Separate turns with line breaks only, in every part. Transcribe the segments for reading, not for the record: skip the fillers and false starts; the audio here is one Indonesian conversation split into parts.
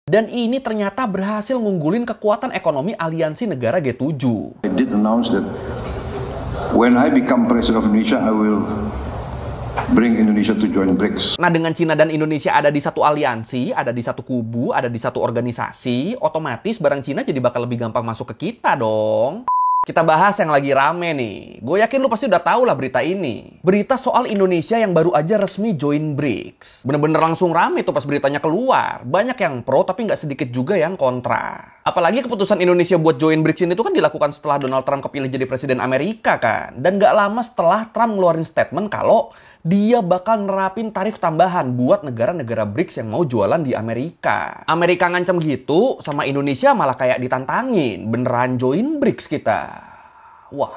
Dan ini ternyata berhasil ngunggulin kekuatan ekonomi aliansi negara G7.
I did announce that when I become president of Indonesia, I will bring Indonesia to join BRICS.
Nah, dengan Cina dan Indonesia ada di satu aliansi, ada di satu kubu, ada di satu organisasi, otomatis barang Cina jadi bakal lebih gampang masuk ke kita dong. Kita bahas yang lagi rame nih. Gue yakin lu pasti udah tahu lah berita ini. Berita soal Indonesia yang baru aja resmi join BRICS. Bener-bener langsung rame tuh pas beritanya keluar. Banyak yang pro tapi nggak sedikit juga yang kontra. Apalagi keputusan Indonesia buat join BRICS ini tuh kan dilakukan setelah Donald Trump kepilih jadi presiden Amerika kan. Dan nggak lama setelah Trump ngeluarin statement kalau dia bakal nerapin tarif tambahan buat negara-negara BRICS yang mau jualan di Amerika. Amerika ngancam gitu, sama Indonesia malah kayak ditantangin. Beneran join BRICS kita. Wah.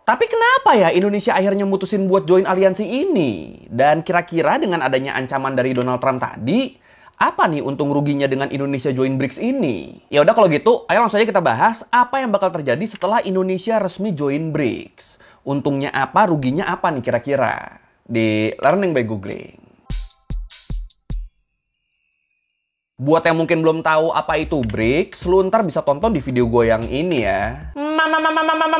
Tapi kenapa ya Indonesia akhirnya mutusin buat join aliansi ini? Dan kira-kira dengan adanya ancaman dari Donald Trump tadi, apa nih untung ruginya dengan Indonesia join BRICS ini? Ya udah kalau gitu, ayo langsung aja kita bahas apa yang bakal terjadi setelah Indonesia resmi join BRICS. Untungnya apa, ruginya apa nih kira-kira? Di Learning by Googling. Buat yang mungkin belum tahu apa itu BRICS, lu ntar bisa tonton di video gue yang ini ya.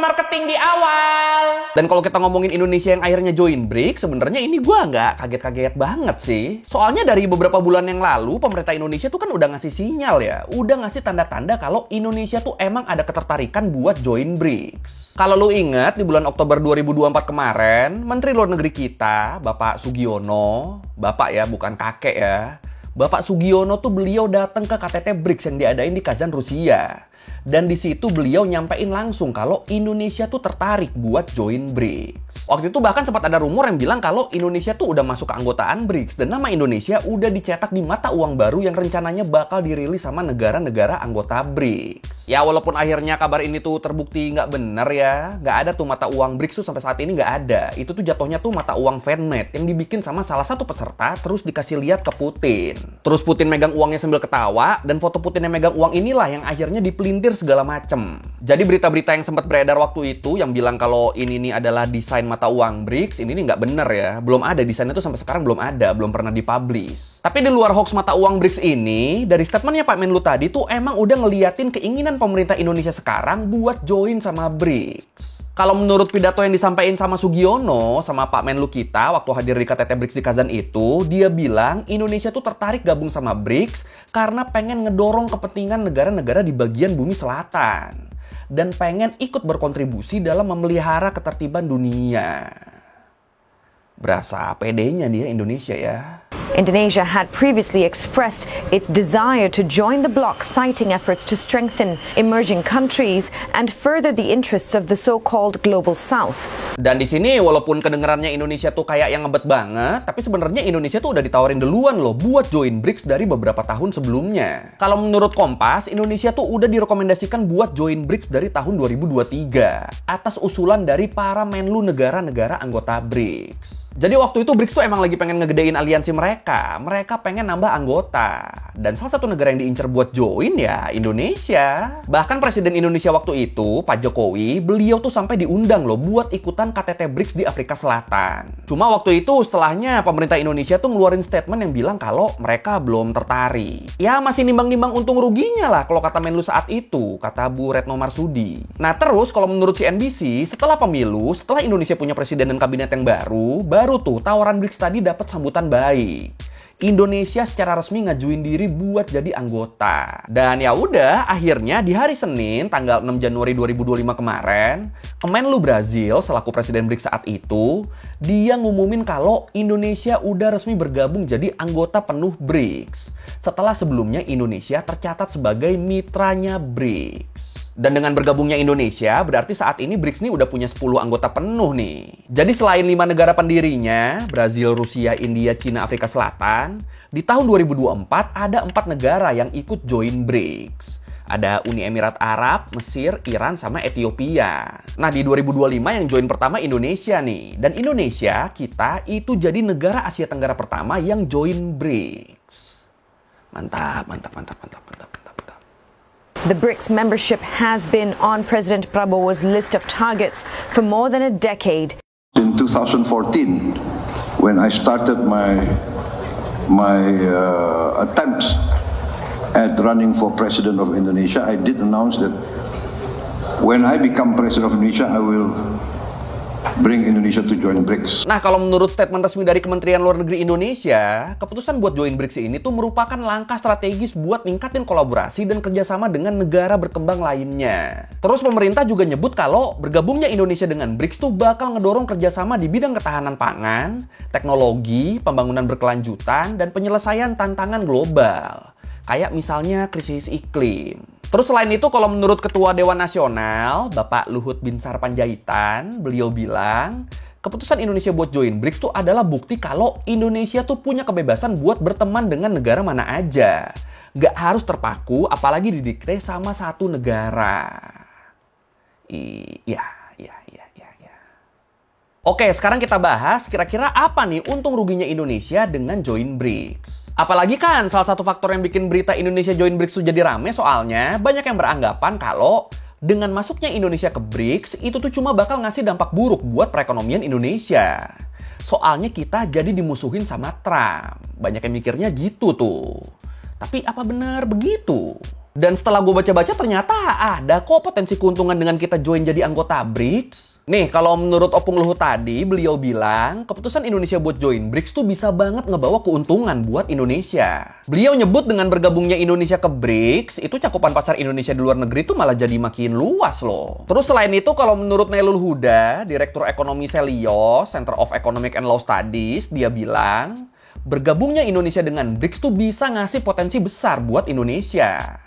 Marketing di awal. Dan kalau kita ngomongin Indonesia yang akhirnya join BRICS, sebenarnya ini gue nggak kaget-kaget banget sih. Soalnya dari beberapa bulan yang lalu, pemerintah Indonesia tuh kan udah ngasih sinyal ya. Udah ngasih tanda-tanda kalau Indonesia tuh emang ada ketertarikan buat join BRICS. Kalau lu ingat, di bulan Oktober 2024 kemarin, Menteri Luar Negeri kita, Bapak Sugiono, Bapak ya, bukan kakek ya. Bapak Sugiono tuh beliau datang ke KTT BRICS yang diadain di Kazan, Rusia. Dan di situ beliau nyampein langsung kalau Indonesia tuh tertarik buat join BRICS. Waktu itu bahkan sempat ada rumor yang bilang kalau Indonesia tuh udah masuk keanggotaan BRICS dan nama Indonesia udah dicetak di mata uang baru yang rencananya bakal dirilis sama negara-negara anggota BRICS. Ya walaupun akhirnya kabar ini tuh terbukti nggak bener ya, nggak ada tuh mata uang BRICS tuh sampai saat ini nggak ada. Itu tuh jatuhnya tuh mata uang fan-made yang dibikin sama salah satu peserta terus dikasih lihat ke Putin. Terus Putin megang uangnya sambil ketawa dan foto Putin yang megang uang inilah yang akhirnya dipelintir segala macem. Jadi berita-berita yang sempat beredar waktu itu yang bilang kalau ini nih adalah desain mata uang BRICS, ini nih nggak bener ya. Belum ada, desainnya tuh sampai sekarang belum ada, belum pernah dipublish. Tapi di luar hoax mata uang BRICS ini, dari statementnya Pak Menlu tadi tuh emang udah ngeliatin keinginan pemerintah Indonesia sekarang buat join sama BRICS. Kalau menurut pidato yang disampaikan sama Sugiono, sama Pak Menlu kita waktu hadir di KTT BRICS di Kazan itu, dia bilang Indonesia tuh tertarik gabung sama BRICS karena pengen ngedorong kepentingan negara-negara di bagian bumi selatan. Dan pengen ikut berkontribusi dalam memelihara ketertiban dunia. Berasa pedenya dia Indonesia ya.
Indonesia had previously expressed its desire to join the bloc, citing efforts to strengthen emerging countries and further the interests of the so-called Global South.
Dan di sini walaupun kedengarannya Indonesia tuh kayak yang ngebet banget, tapi sebenarnya Indonesia tuh udah ditawarin duluan loh buat join BRICS dari beberapa tahun sebelumnya. Kalau menurut Kompas, Indonesia tuh udah direkomendasikan buat join BRICS dari tahun 2023 atas usulan dari para menlu negara-negara anggota BRICS. Jadi waktu itu BRICS tuh emang lagi pengen ngegedein aliansi mereka. Mereka pengen nambah anggota. Dan salah satu negara yang diincar buat join ya Indonesia. Bahkan Presiden Indonesia waktu itu, Pak Jokowi, beliau tuh sampai diundang loh buat ikutan KTT BRICS di Afrika Selatan. Cuma waktu itu setelahnya pemerintah Indonesia tuh ngeluarin statement yang bilang kalau mereka belum tertarik. Ya masih nimbang-nimbang untung ruginya lah kalau kata Menlu saat itu, kata Bu Retno Marsudi. Nah terus kalau menurut CNBC, setelah pemilu, setelah Indonesia punya presiden dan kabinet yang baru tuh tawaran BRICS tadi dapat sambutan baik. Indonesia secara resmi ngajuin diri buat jadi anggota. Dan ya udah, akhirnya di hari Senin tanggal 6 Januari 2025 kemarin, Kemenlu Brazil selaku presiden BRICS saat itu, dia ngumumin kalau Indonesia udah resmi bergabung jadi anggota penuh BRICS. Setelah sebelumnya Indonesia tercatat sebagai mitranya BRICS. Dan dengan bergabungnya Indonesia, berarti saat ini BRICS ini udah punya 10 anggota penuh nih. Jadi selain 5 negara pendirinya, Brazil, Rusia, India, Cina, Afrika Selatan, di tahun 2024 ada 4 negara yang ikut join BRICS. Ada Uni Emirat Arab, Mesir, Iran, sama Ethiopia. Nah di 2025 yang join pertama Indonesia nih. Dan Indonesia, kita itu jadi negara Asia Tenggara pertama yang join BRICS. Mantap.
The BRICS membership has been on President Prabowo's list of targets for more than a decade.
In 2014, when I started my attempts at running for president of Indonesia, I did announce that when I become president of Indonesia, I will bring Indonesia to join BRICS.
Nah, kalau menurut statement resmi dari Kementerian Luar Negeri Indonesia, keputusan buat join BRICS ini tuh merupakan langkah strategis buat ningkatin kolaborasi dan kerjasama dengan negara berkembang lainnya. Terus pemerintah juga nyebut kalau bergabungnya Indonesia dengan BRICS tuh bakal ngedorong kerjasama di bidang ketahanan pangan, teknologi, pembangunan berkelanjutan, dan penyelesaian tantangan global. Kayak misalnya krisis iklim. Terus selain itu, kalau menurut Ketua Dewan Nasional, Bapak Luhut Binsar Panjaitan, beliau bilang, keputusan Indonesia buat join BRICS tuh adalah bukti kalau Indonesia tuh punya kebebasan buat berteman dengan negara mana aja. Nggak harus terpaku, apalagi didikte sama satu negara. Iya. Oke, sekarang kita bahas kira-kira apa nih untung ruginya Indonesia dengan join BRICS. Apalagi kan salah satu faktor yang bikin berita Indonesia join BRICS tuh jadi rame soalnya banyak yang beranggapan kalau dengan masuknya Indonesia ke BRICS itu tuh cuma bakal ngasih dampak buruk buat perekonomian Indonesia. Soalnya kita jadi dimusuhin sama Trump. Banyak yang mikirnya gitu tuh. Tapi apa benar begitu? Dan setelah gue baca-baca ternyata ada kok potensi keuntungan dengan kita join jadi anggota BRICS. Nih, kalau menurut Opung Luhut tadi, beliau bilang keputusan Indonesia buat join BRICS tuh bisa banget ngebawa keuntungan buat Indonesia. Beliau nyebut dengan bergabungnya Indonesia ke BRICS, itu cakupan pasar Indonesia di luar negeri tuh malah jadi makin luas loh. Terus selain itu, kalau menurut Nailul Huda, Direktur Ekonomi Selios, Center of Economic and Law Studies, dia bilang bergabungnya Indonesia dengan BRICS tuh bisa ngasih potensi besar buat Indonesia.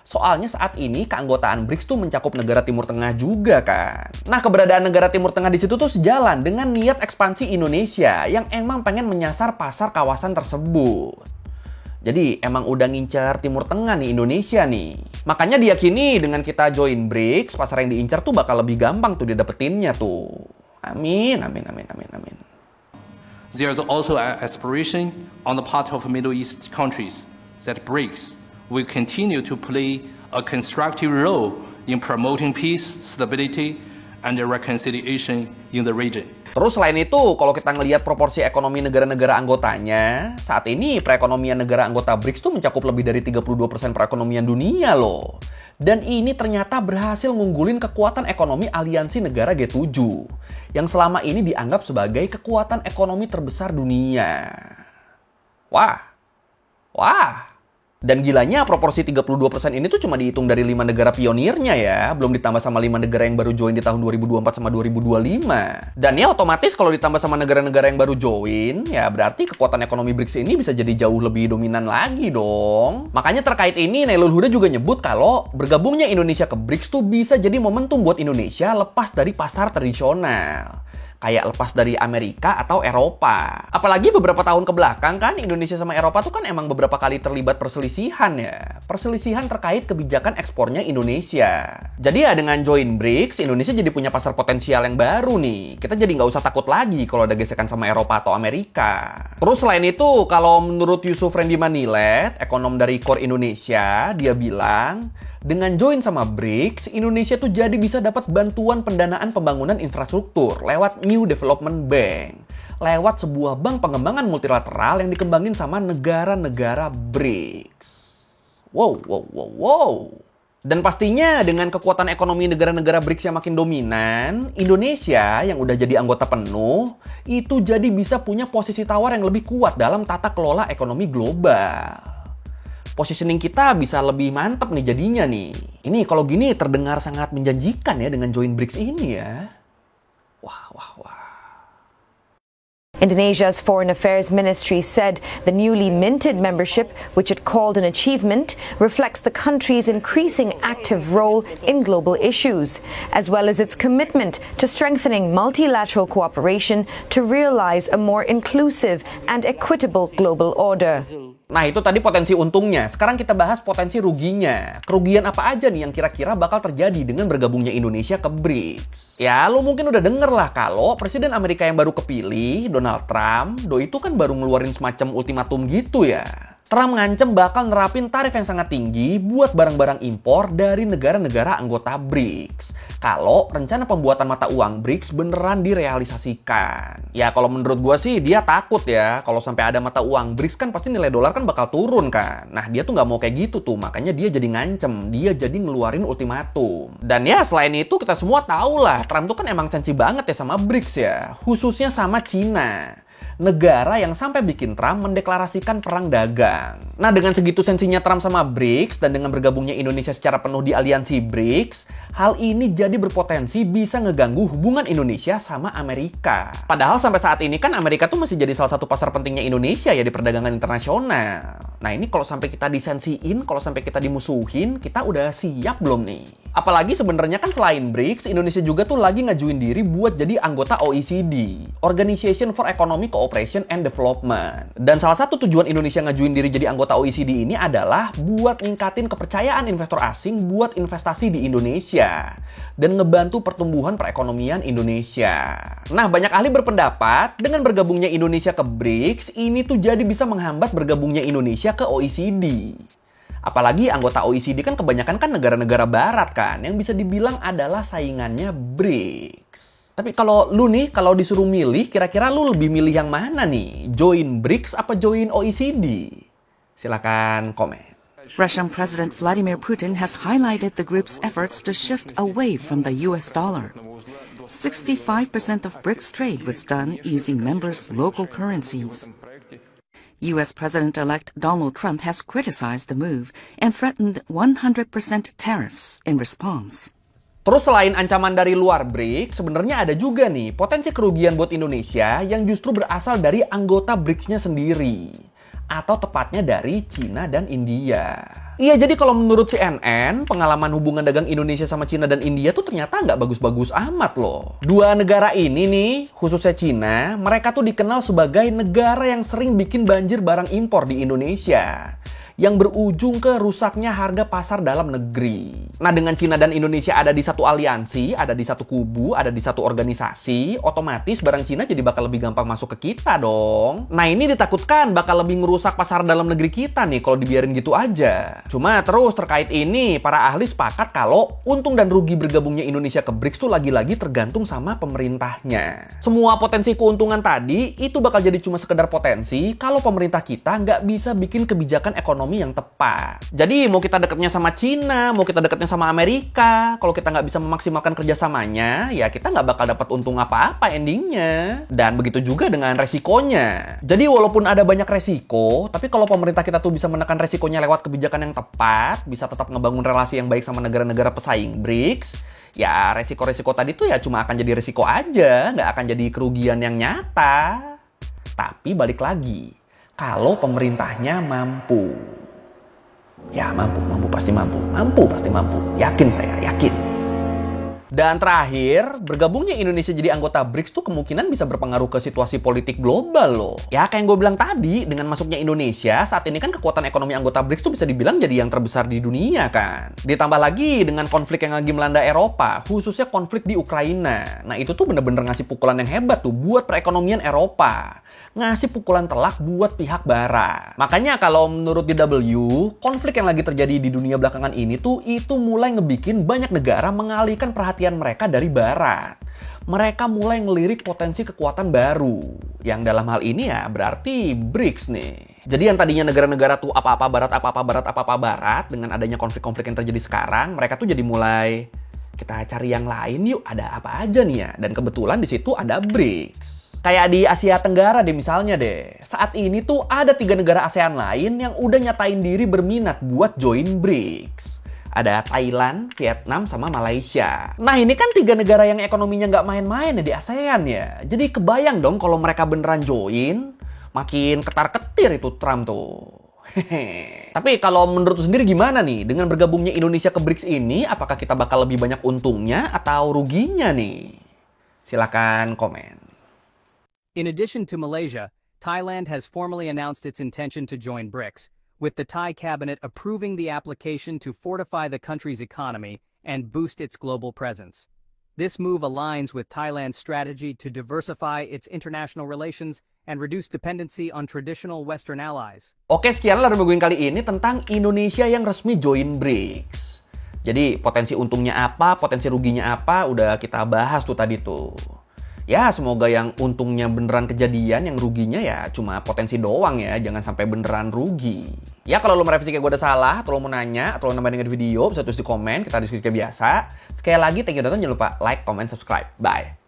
Soalnya saat ini keanggotaan BRICS tuh mencakup negara Timur Tengah juga kan. Nah, keberadaan negara Timur Tengah di situ tuh sejalan dengan niat ekspansi Indonesia yang emang pengen menyasar pasar kawasan tersebut. Jadi emang udah ngincar Timur Tengah nih Indonesia nih. Makanya diyakini dengan kita join BRICS, pasar yang diincar tuh bakal lebih gampang tuh didapetinnya tuh. Amin.
There's also an aspiration on the part of Middle East countries that BRICS will continue to play a constructive role in promoting peace, stability, and reconciliation in the region.
Terus selain itu, kalau kita ngelihat proporsi ekonomi negara-negara anggotanya, saat ini perekonomian negara anggota BRICS tuh mencakup lebih dari 32% perekonomian dunia loh. Dan ini ternyata berhasil ngunggulin kekuatan ekonomi aliansi negara G7, yang selama ini dianggap sebagai kekuatan ekonomi terbesar dunia. Wah. Dan gilanya proporsi 32% ini tuh cuma dihitung dari 5 negara pionirnya ya. Belum ditambah sama 5 negara yang baru join di tahun 2024 sama 2025. Dan ya otomatis kalau ditambah sama negara-negara yang baru join, ya berarti kekuatan ekonomi BRICS ini bisa jadi jauh lebih dominan lagi dong. Makanya terkait ini, Nailul Huda juga nyebut kalau bergabungnya Indonesia ke BRICS tuh bisa jadi momentum buat Indonesia lepas dari pasar tradisional. Kayak lepas dari Amerika atau Eropa. Apalagi beberapa tahun ke belakang kan Indonesia sama Eropa tuh kan emang beberapa kali terlibat perselisihan ya. Perselisihan terkait kebijakan ekspornya Indonesia. Jadi ya dengan join BRICS, Indonesia jadi punya pasar potensial yang baru nih. Kita jadi nggak usah takut lagi kalau ada gesekan sama Eropa atau Amerika. Terus selain itu, kalau menurut Yusuf Randy Manilet, ekonom dari Core Indonesia, dia bilang dengan join sama BRICS, Indonesia tuh jadi bisa dapat bantuan pendanaan pembangunan infrastruktur lewat New Development Bank. Lewat sebuah bank pengembangan multilateral yang dikembangin sama negara-negara BRICS. Wow. Dan pastinya dengan kekuatan ekonomi negara-negara BRICS yang makin dominan, Indonesia yang udah jadi anggota penuh, itu jadi bisa punya posisi tawar yang lebih kuat dalam tata kelola ekonomi global. Positioning kita bisa lebih mantap nih jadinya nih. Ini kalau gini terdengar sangat menjanjikan ya dengan join BRICS ini ya. Wah.
Indonesia's Foreign Affairs Ministry said the newly minted membership, which it called an achievement, reflects the country's increasing active role in global issues, as well as its commitment to strengthening multilateral cooperation to realize a more inclusive and equitable global order.
Nah itu tadi potensi untungnya, sekarang kita bahas potensi ruginya. Kerugian apa aja nih yang kira-kira bakal terjadi dengan bergabungnya Indonesia ke BRICS? Ya lo mungkin udah denger lah kalau Presiden Amerika yang baru kepilih, Donald Trump, itu kan baru ngeluarin semacam ultimatum gitu ya. Trump ngancem bakal nerapin tarif yang sangat tinggi buat barang-barang impor dari negara-negara anggota BRICS. Kalau rencana pembuatan mata uang BRICS beneran direalisasikan. Ya kalau menurut gua sih dia takut ya. Kalau sampai ada mata uang BRICS kan pasti nilai dolar kan bakal turun kan. Nah dia tuh nggak mau kayak gitu tuh. Makanya dia jadi ngancem. Dia jadi ngeluarin ultimatum. Dan ya selain itu kita semua tahu lah. Trump tuh kan emang sensi banget ya sama BRICS ya. Khususnya sama Cina. Negara yang sampai bikin Trump mendeklarasikan perang dagang. Nah, dengan segitu sensinya Trump sama BRICS dan dengan bergabungnya Indonesia secara penuh di aliansi BRICS, hal ini jadi berpotensi bisa ngeganggu hubungan Indonesia sama Amerika. Padahal sampai saat ini kan Amerika tuh masih jadi salah satu pasar pentingnya Indonesia ya di perdagangan internasional. Nah, ini kalau sampai kita disensiin, kalau sampai kita dimusuhin, kita udah siap belum nih? Apalagi sebenarnya kan selain BRICS, Indonesia juga tuh lagi ngajuin diri buat jadi anggota OECD, Organization for Economic Cooperation and Development. Dan salah satu tujuan Indonesia ngajuin diri jadi anggota OECD ini adalah buat ningkatin kepercayaan investor asing buat investasi di Indonesia dan ngebantu pertumbuhan perekonomian Indonesia. Nah, banyak ahli berpendapat dengan bergabungnya Indonesia ke BRICS, ini tuh jadi bisa menghambat bergabungnya Indonesia ke OECD. Apalagi anggota OECD kan kebanyakan kan negara-negara barat kan, yang bisa dibilang adalah saingannya BRICS. Tapi kalau lu nih, kalau disuruh milih, kira-kira lu lebih milih yang mana nih? Join BRICS apa join OECD? Silakan komen.
Russian President Vladimir Putin has highlighted the group's efforts to shift away from the US dollar. 65% of BRICS trade was done using members' local currencies. US President-elect Donald Trump has criticized the move and threatened 100% tariffs in response.
Terus selain ancaman dari luar BRICS, sebenarnya ada juga nih potensi kerugian buat Indonesia yang justru berasal dari anggota BRICS-nya sendiri. Atau tepatnya dari Cina dan India. Iya, jadi kalau menurut CNN, pengalaman hubungan dagang Indonesia sama Cina dan India tuh ternyata nggak bagus-bagus amat loh. Dua negara ini nih, khususnya Cina, mereka tuh dikenal sebagai negara yang sering bikin banjir barang impor di Indonesia. Yang berujung ke rusaknya harga pasar dalam negeri. Nah, dengan Cina dan Indonesia ada di satu aliansi, ada di satu kubu, ada di satu organisasi, otomatis barang Cina jadi bakal lebih gampang masuk ke kita dong. Nah, ini ditakutkan bakal lebih ngerusak pasar dalam negeri kita nih kalau dibiarin gitu aja. Cuma terus terkait ini, para ahli sepakat kalau untung dan rugi bergabungnya Indonesia ke BRICS tuh lagi-lagi tergantung sama pemerintahnya. Semua potensi keuntungan tadi itu bakal jadi cuma sekedar potensi kalau pemerintah kita nggak bisa bikin kebijakan ekonomi yang tepat. Jadi mau kita deketnya sama Cina, mau kita deketnya sama Amerika, kalau kita nggak bisa memaksimalkan kerjasamanya, ya kita nggak bakal dapat untung apa-apa endingnya. Dan begitu juga dengan resikonya. Jadi walaupun ada banyak resiko, tapi kalau pemerintah kita tuh bisa menekan resikonya lewat kebijakan yang tepat, bisa tetap ngebangun relasi yang baik sama negara-negara pesaing BRICS, ya resiko-resiko tadi tuh ya cuma akan jadi resiko aja, nggak akan jadi kerugian yang nyata. Tapi balik lagi, kalau pemerintahnya mampu. Ya mampu, pasti mampu. Yakin saya, yakin. Dan terakhir, bergabungnya Indonesia jadi anggota BRICS tuh kemungkinan bisa berpengaruh ke situasi politik global loh. Ya kayak yang gue bilang tadi, dengan masuknya Indonesia, saat ini kan kekuatan ekonomi anggota BRICS tuh bisa dibilang jadi yang terbesar di dunia kan. Ditambah lagi dengan konflik yang lagi melanda Eropa, khususnya konflik di Ukraina. Nah itu tuh bener-bener ngasih pukulan yang hebat tuh buat perekonomian Eropa. Ngasih pukulan telak buat pihak barat. Makanya kalau menurut DW, konflik yang lagi terjadi di dunia belakangan ini tuh itu mulai ngebikin banyak negara mengalihkan perhatian mereka dari barat. Mereka mulai ngelirik potensi kekuatan baru. Yang dalam hal ini ya berarti BRICS nih. Jadi yang tadinya negara-negara tuh apa-apa barat, dengan adanya konflik-konflik yang terjadi sekarang, mereka tuh jadi mulai kita cari yang lain yuk, ada apa aja nih ya. Dan kebetulan di situ ada BRICS. Kayak di Asia Tenggara deh misalnya deh. Saat ini tuh ada 3 negara ASEAN lain yang udah nyatain diri berminat buat join BRICS. Ada Thailand, Vietnam, sama Malaysia. Nah ini kan 3 negara yang ekonominya nggak main-main ya di ASEAN ya. Jadi kebayang dong kalau mereka beneran join, makin ketar-ketir itu Trump tuh. Tapi kalau menurut sendiri gimana nih? Dengan bergabungnya Indonesia ke BRICS ini, apakah kita bakal lebih banyak untungnya atau ruginya nih? Silakan komen.
In addition to Malaysia, Thailand has formally announced its intention to join BRICS, with the Thai cabinet approving the application to fortify the country's economy and boost its global presence. This move aligns with Thailand's strategy to diversify its international relations and reduce dependency on traditional Western allies.
Oke, sekianlah review kali ini tentang Indonesia yang resmi join BRICS. Jadi, potensi untungnya apa, potensi ruginya apa, udah kita bahas tuh tadi tuh. Ya, semoga yang untungnya beneran kejadian, yang ruginya ya cuma potensi doang ya, jangan sampai beneran rugi. Ya, kalau lo merevisi kayak gue udah salah, atau lo mau nanya, atau lo nambahin video, bisa tulis di komen, kita diskusi kayak biasa. Sekali lagi, thank you udah nonton, jangan lupa like, comment, subscribe. Bye!